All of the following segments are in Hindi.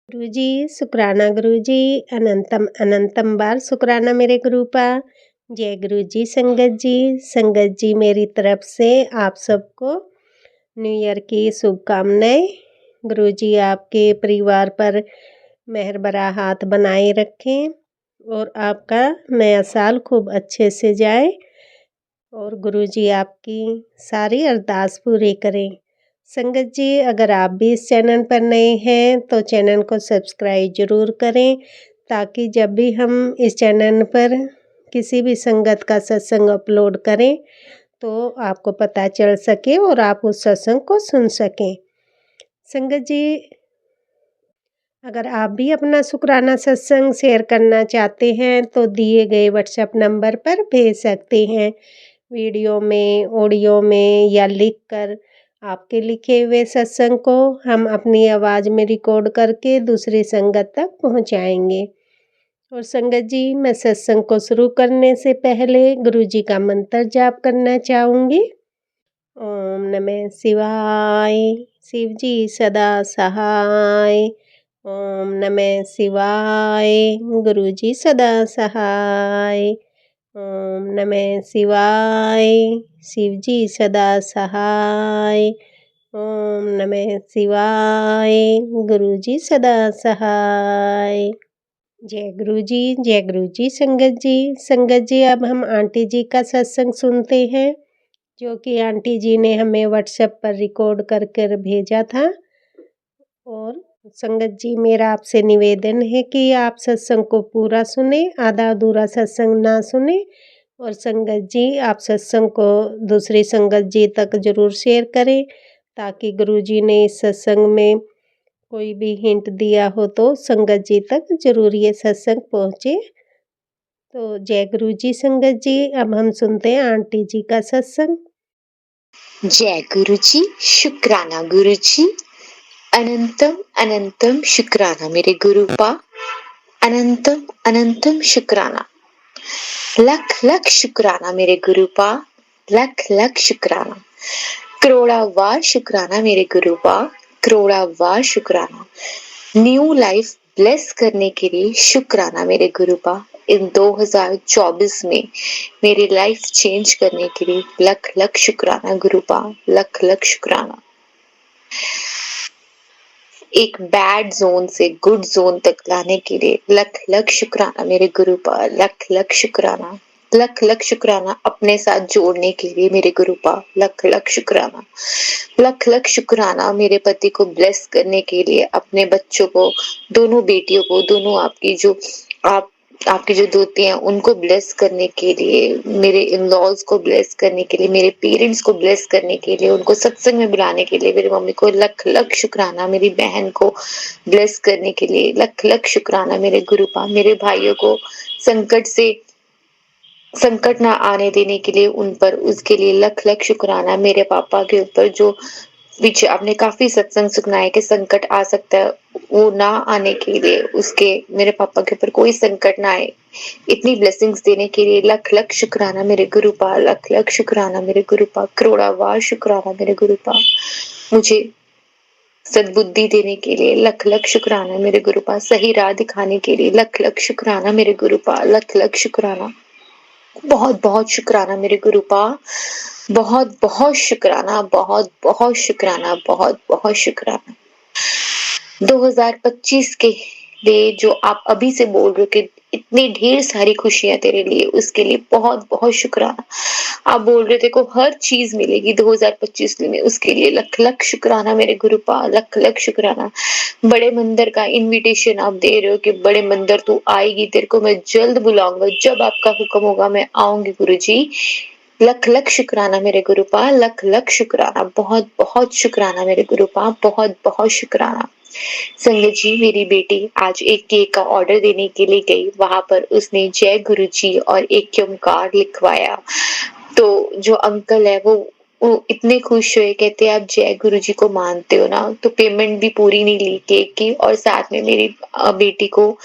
गुरुजी, शुक्राना गुरुजी, अनंतम अनंतम बार शुक्राना मेरे गुरुपा। जय गुरुजी संगत जी मेरी तरफ से आप सबको न्यू ईयर की शुभकामनाएं। गुरुजी आपके परिवार पर मेहर भरा हाथ बनाए रखें और आपका नया साल खूब अच्छे से जाए और गुरुजी आपकी सारी अरदास पूरी करें। संगत जी, अगर आप भी इस चैनल पर नए हैं तो चैनल को सब्सक्राइब ज़रूर करें ताकि जब भी हम इस चैनल पर किसी भी संगत का सत्संग अपलोड करें तो आपको पता चल सके और आप उस सत्संग को सुन सकें। संगत जी, अगर आप भी अपना शुक्राना सत्संग शेयर करना चाहते हैं तो दिए गए व्हाट्सएप नंबर पर भेज सकते हैं, वीडियो में, ऑडियो में या लिख कर। आपके लिखे हुए सत्संग को हम अपनी आवाज़ में रिकॉर्ड करके दूसरी संगत तक पहुंचाएंगे। और संगत जी, मैं सत्संग को शुरू करने से पहले गुरु जी का मंत्र जाप करना चाहूँगी। ओम नमः शिवाय, शिव जी सदा सहाय। ओम नमः शिवाय, गुरु जी सदा सहाय। ओम नमः शिवाय, शिव जी सदा सहाय। ओम नमः शिवाय, गुरु जी सदा सहाय। जय गुरु जी संगत जी अब हम आंटी जी का सत्संग सुनते हैं जो कि आंटी जी ने हमें व्हाट्सएप पर रिकॉर्ड कर कर भेजा था। और संगत जी, मेरा आपसे निवेदन है कि आप सत्संग को पूरा सुने, आधा अधूरा सत्संग ना सुने। और संगत जी, आप सत्संग को दूसरी संगत जी तक ज़रूर शेयर करें ताकि गुरु जी ने इस सत्संग में कोई भी हिंट दिया हो तो संगत जी तक ज़रूर ये सत्संग पहुँचे। तो जय गुरु जी संगत जी, अब हम सुनते हैं आंटी जी का सत्संग। जय गुरु जी, शुक्राना गुरु जी, अनंतम अनंतम शुक्राना मेरे गुरुपा, अनंतम अनंतम शुक्राना, लख लख शुक्राना मेरे गुरुपा, लख लख शुक्राना, करोड़ावार शुक्राना मेरे गुरुपा, करोड़ावार शुक्राना, न्यू लाइफ ब्लेस करने के लिए शुक्राना मेरे गुरुपा। इन 2024 में मेरी लाइफ चेंज करने के लिए लख लख शुक्राना गुरुपा, लख लख शुक्राना। एक बैड जोन से गुड जोन तक लाने के लिए लख लख शुक्राना मेरे गुरुपा, लख लख शुक्राना, लख लख शुक्राना अपने साथ जोड़ने के लिए मेरे गुरुपा, लख लख शुक्राना, लख लख शुक्राना मेरे पति को ब्लेस करने के लिए, अपने बच्चों को, दोनों बेटियों को, दोनों आपकी जो दोती हैं उनको ब्लेस करने के लिए, मेरे इन-लॉज को ब्लेस करने के लिए, मेरे पेरेंट्स को ब्लेस करने के लिए, उनको सत्संग में बुलाने के लिए मेरी मम्मी को लख लख शुक्राना, मेरी बहन को ब्लेस करने के लिए लख लख शुक्राना मेरे गुरुपा, मेरे भाइयों को संकट ना आने देने के लिए उन पर, उसके लिए लख लख शुक्राना। मेरे पापा के ऊपर जो पीछे आपने काफी सत्संग सुनाए कि संकट आ सकता है, वो ना आने के लिए, उसके मेरे पापा के ऊपर कोई संकट ना आए, इतनी ब्लेसिंग्स देने के लिए लख लख शुक्राना मेरे गुरुपा, लख लख शुक्राना मेरे गुरुपा, करोड़ावार शुक्राना मेरे गुरुपा। मुझे सद्बुद्धि देने के लिए लख लख शुक्राना मेरे गुरुपा, सही राह दिखाने के लिए लख लख शुक्राना मेरे गुरुपा, लख लख शुक्राना, बहुत बहुत शुक्राना मेरे गुरुपा, बहुत बहुत शुक्राना, बहुत बहुत शुक्राना, बहुत बहुत शुक्राना। 2025 के लिए जो आप अभी से बोल रहे हो कि इतनी ढेर सारी खुशियां तेरे लिए, उसके लिए बहुत बहुत शुक्राना। आप बोल रहे थे को हर चीज मिलेगी 2025 में, उसके लिए लख लख शुक्राना मेरे गुरुपा, लख लख शुक्राना। बड़े मंदिर का इनविटेशन आप दे रहे हो कि बड़े मंदिर तू आएगी, तेरे को मैं जल्द बुलाऊंगा, जब आपका हुक्म होगा मैं आऊंगी गुरुजी। लख लख शुक्राना मेरे गुरुपा, लख लख शुक्राना, बहुत बहुत शुक्राना मेरे गुरुपा, बहुत बहुत शुक्राना। संगत जी, मेरी बेटी आज एक केक का ऑर्डर देने के लिए गई, वहां पर उसने जय गुरुजी और एक ओमकार लिखवाया। तो जो अंकल है वो इतने खुश हुए, कहते आप जय गुरुजी को मानते हो ना, तो पेमेंट भी पूरी नहीं ली केक की, और साथ में मेरी बेटी को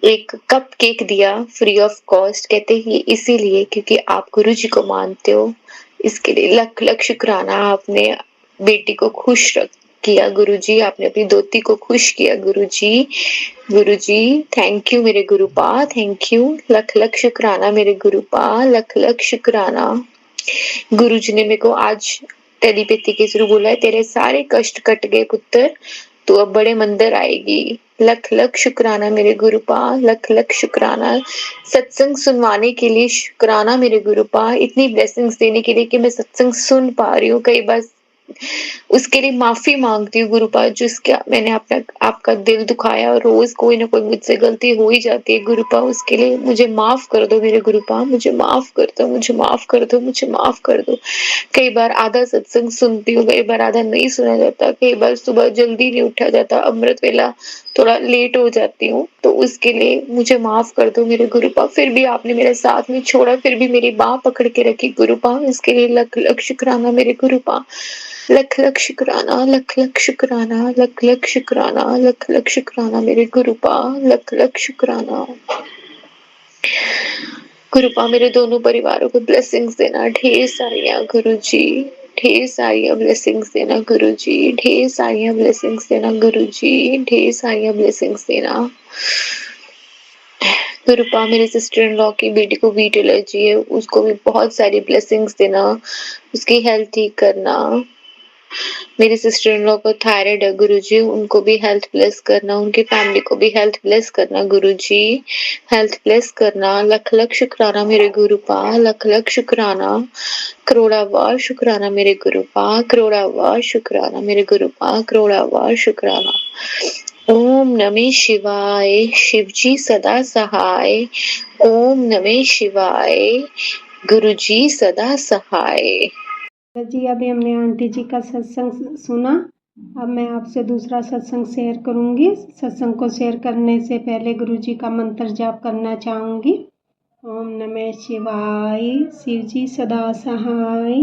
एक कप केक दिया फ्री ऑफ कॉस्ट, कहते ये इसीलिए क्योंकि आप गुरुजी को मानते हो, इसके लिए लख लख शुक्राना। आपने बेटी को खुश किया गुरुजी, आपने अपनी दोती को खुश किया गुरुजी। गुरुजी थैंक यू मेरे गुरुपा, थैंक यू, लख लख शुक्राना मेरे गुरुपा, लख लख शुक्राना। गुरुजी ने मेरे को आज टेलीपैथी के थ्रू बोला है, तेरे सारे कष्ट कट गए पुत्र, तू अब बड़े मंदिर आएगी। लख लख शुक्राना मेरे गुरुपा, लख लख शुक्राना। सत्संग सुनवाने के लिए शुक्राना मेरे गुरुपा, इतनी ब्लेसिंग्स देने के लिए कि मैं सत्संग सुन पा रही हूँ। कई बार उसके लिए माफी मांगती हूँ गुरुपा, जिसके मैंने अपना आपका दिल दुखाया, और रोज कोई ना कोई मुझसे गलती हो ही जाती है गुरुपा, उसके लिए मुझे माफ कर दो मेरे गुरुपा, मुझे माफ कर दो, मुझे माफ कर दो, मुझे माफ कर दो। कई बार आधा सत्संग सुनती हूँ, कई बार आधा नहीं सुना जाता, कई बार सुबह जल्दी नहीं उठा जाता, अमृत वेला थोड़ा लेट हो जाती हूँ, तो उसके लिए मुझे माफ कर दो मेरे गुरुपा। फिर भी आपने मेरे साथ नहीं छोड़ा, फिर भी मेरी बाह पकड़ के रखी गुरुपा, इसके लिए लख लख शुक्राना मेरे गुरुपा। लख लख शुक्राना, लख लख शुक्राना, लख लख शुक्राना, लख लख शुक्राना मेरे गुरुपा, लख लख शुक्राना। गुरुपा मेरे दोनों परिवारों को ब्लेसिंग्स देना ढेर सारियां गुरुजी, ढेर सारियां ब्लेसिंग्स देना गुरुजी, ढेर सारियां ब्लेसिंग्स देना गुरुजी, ढेर सारियां ब्लेसिंग्स देना। गुरुपा मेरे सिस्टर इन लॉ की बेटी को वीट एलर्जी है, उसको भी बहुत सारी ब्लेसिंग्स देना, उसकी हेल्थ ठीक करना। मेरी सिस्टर इन लॉ को थायराइड है गुरुजी, उनको भी हेल्थ ब्लेस करना, उनकी फैमिली को भी हेल्थ ब्लेस करना गुरुजी, हेल्थ ब्लेस करना। लख लख शुक्राना मेरे गुरुपा, लख लख शुक्राना, करोड़ावार शुक्राना मेरे गुरुपा, करोड़ावार शुक्राना मेरे गुरुपा, करोड़ावार शुक्राना। ओम नमः शिवाय, शिवजी सदा सहाय। ओम नमः शिवाय, गुरुजी सदा सहाय। जी अभी हमने आंटी जी का सत्संग सुना। अब मैं आपसे दूसरा सत्संग शेयर करूंगी। सत्संग को शेयर करने से पहले गुरु जी का मंत्र जाप करना चाहूँगी। ओम नमः शिवाय, शिव जी सदा सहाय।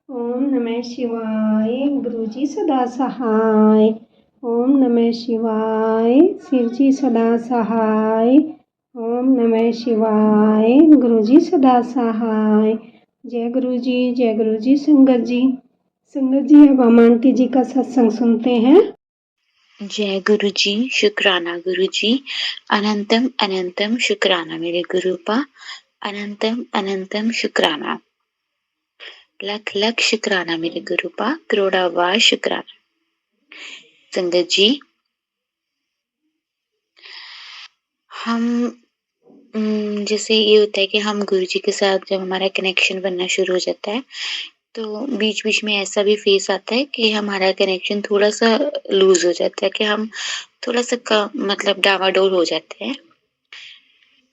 ओम नमः शिवाय, गुरु जी सदा सहाय। ओम नमः शिवाय, शिव जी सदा सहाय। ओम नमः शिवाय, गुरु जी सदा सहाय। जय गुरु जी, जय गुरु जी। संगत जी, संगत जी अब हम आंटी जी का सत्संग सुनते हैं। जय गुरु जी, शुक्राना गुरु जी, अनंतम अनंतम शुक्राना मेरे गुरुपा, अनंतम अनंतम शुक्राना, लख लख शुक्राना मेरे गुरुपा, करोड़ावार शुक्राना। संगत जी, हम जैसे ये होता है कि हम गुरु जी के साथ जब हमारा कनेक्शन बनना शुरू हो जाता है, तो बीच बीच में ऐसा भी फेस आता है कि हमारा कनेक्शन थोड़ा सा लूज हो जाता है, कि हम थोड़ा सा मतलब डावाडोल हो जाते हैं।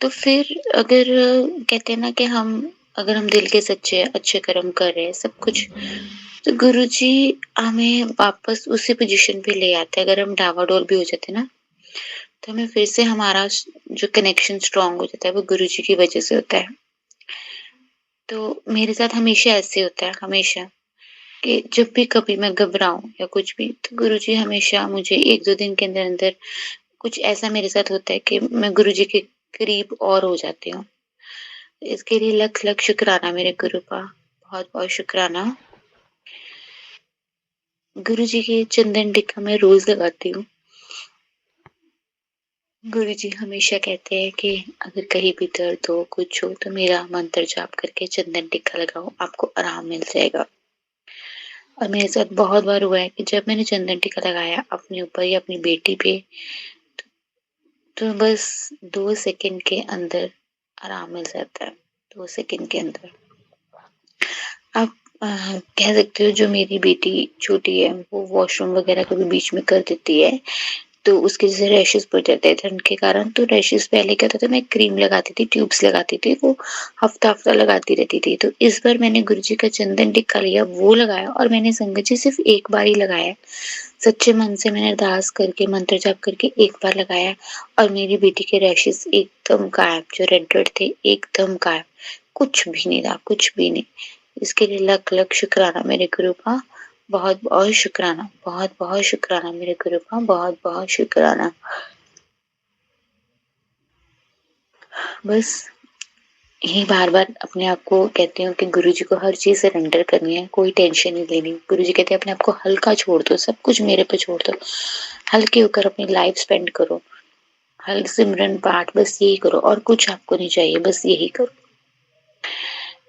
तो फिर अगर कहते हैं ना कि अगर हम दिल के सच्चे अच्छे कर्म कर रहे हैं सब कुछ, तो गुरुजी हमें वापस उसी पोजीशन पे ले आते हैं। अगर हम डावाडोल भी हो जाते हैं ना, तो हमें फिर से हमारा जो कनेक्शन स्ट्रांग हो जाता है वो गुरुजी की वजह से होता है। तो मेरे साथ हमेशा ऐसे होता है, हमेशा, कि जब भी कभी मैं घबराऊं या कुछ भी, तो गुरुजी हमेशा मुझे 1-2 दिन के अंदर अंदर कुछ ऐसा मेरे साथ होता है कि मैं गुरुजी के करीब और हो जाती हूँ। इसके लिए लख लख शुक्राना मेरे गुरु का, बहुत बहुत शुक्राना। गुरु जी के चंदन टिक्का मैं रोज लगाती हूँ। गुरु जी हमेशा कहते हैं कि अगर कहीं भी दर्द हो कुछ हो तो मेरा मंत्र जाप करके चंदन टिक्का लगाओ, आपको आराम मिल जाएगा। और मेरे साथ बहुत बार हुआ है कि जब मैंने चंदन टिक्का लगाया अपने ऊपर या अपनी बेटी पे, तो बस 2 सेकंड के अंदर आराम मिल जाता है, 2 सेकंड के अंदर। आप कह सकते हो जो मेरी बेटी छोटी है वो वॉशरूम वगैरह कभी बीच में कर देती है, तो उसके जैसे रैशेस पड़ जाते हैं ठंड के कारण। तो रैशेस पहले क्या होता था, मैं क्रीम लगाती थी, ट्यूब्स लगाती थी, वो हफ्ता हफ्ता लगाती रहती थी। तो इस बार मैंने गुरुजी का चंदन टिक्का लिया, वो लगाया, और मैंने संगत जी सिर्फ एक बार ही लगाया। सच्चे मन से मैंने अरदास करके मंत्र जाप करके एक बार लगाया, और मेरी बेटी के रैशेस एकदम गायब, जो रेड रेड थे एकदम गायब, कुछ भी नहीं था, कुछ भी नहीं। इसके लिए लख लख शुक्राना मेरे गुरु का, बहुत बहुत शुक्राना, बहुत बहुत शुक्राना मेरे गुरु का, बहुत बहुत शुक्राना। बस ही बार-बार अपने आप को कहती हूँ कि गुरुजी को हर चीज़ सरेंडर करनी है, कोई टेंशन नहीं लेनी। गुरुजी कहते हैं अपने आप को हल्का छोड़ दो, सब कुछ मेरे पे छोड़ दो। हल्के होकर अपनी लाइफ स्पेंड करो। हल सिमरन पाठ बस यही करो और कुछ आपको नहीं चाहिए, बस यही करो।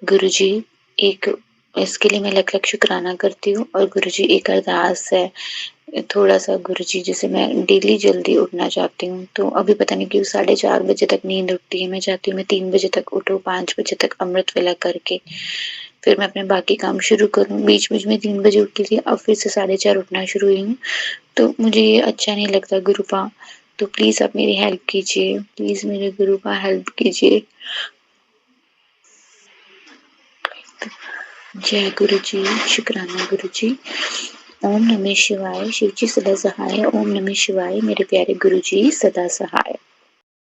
गुरुजी एक इसके लिए मैं लख-लख शुक्राना करती हूँ और गुरुजी एक अरदास है, थोड़ा-सा गुरुजी जैसे मैं डेली जल्दी उठना चाहती हूँ, तो अभी पता नहीं क्यों 4:30 बजे तक नींद उठती है। मैं चाहती हूँ मैं 3 बजे तक उठूँ, 5 बजे तक अमृत वेला करके, फिर मैं अपने बाकी काम शुरू करूँ। बीच-बीच में 3 बजे उठती थी, अब फिर से 4:30 उठना शुरू हुई हूँ, तो मुझे ये अच्छा नहीं लगता गुरुपा, तो प्लीज़ आप मेरी हेल्प कीजिए, प्लीज़ मेरे गुरुपा हेल्प कीजिए। जय गुरुजी, शुक्राना गुरुजी। ओम नमः शिवाय, शिवजी सदा सहाय। ओम नमः शिवाय, मेरे प्यारे गुरुजी सदा सहाय।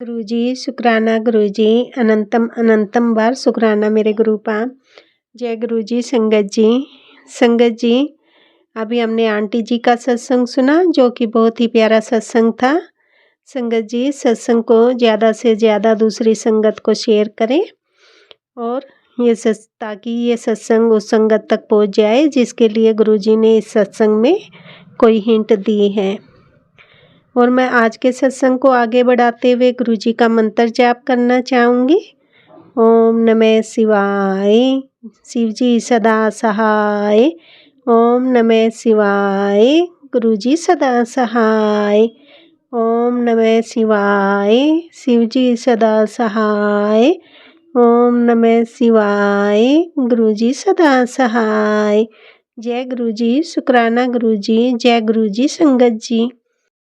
गुरुजी शुक्राना गुरुजी, अनंतम अनंतम बार शुक्राना मेरे गुरुपा। जय गुरुजी संगत जी अभी हमने आंटी जी का सत्संग सुना जो कि बहुत ही प्यारा सत्संग था। संगत जी सत्संग को ज़्यादा से ज़्यादा दूसरी संगत को शेयर करें और ताकि ये सत्संग उस संगत तक पहुंच जाए जिसके लिए गुरुजी ने इस सत्संग में कोई हिंट दी है। और मैं आज के सत्संग को आगे बढ़ाते हुए गुरुजी का मंत्र जाप करना चाहूँगी। ओम नमः शिवाय, शिवजी सदा सहाय। ओम नमः शिवाय, गुरुजी सदा सहाय। ओम नमः शिवाय, शिवजी सदा सहाय। ओम नमः शिवाय, गुरुजी सदा सहाय। जय गुरुजी शुक्राना गुरुजी, जय गुरुजी संगत जी।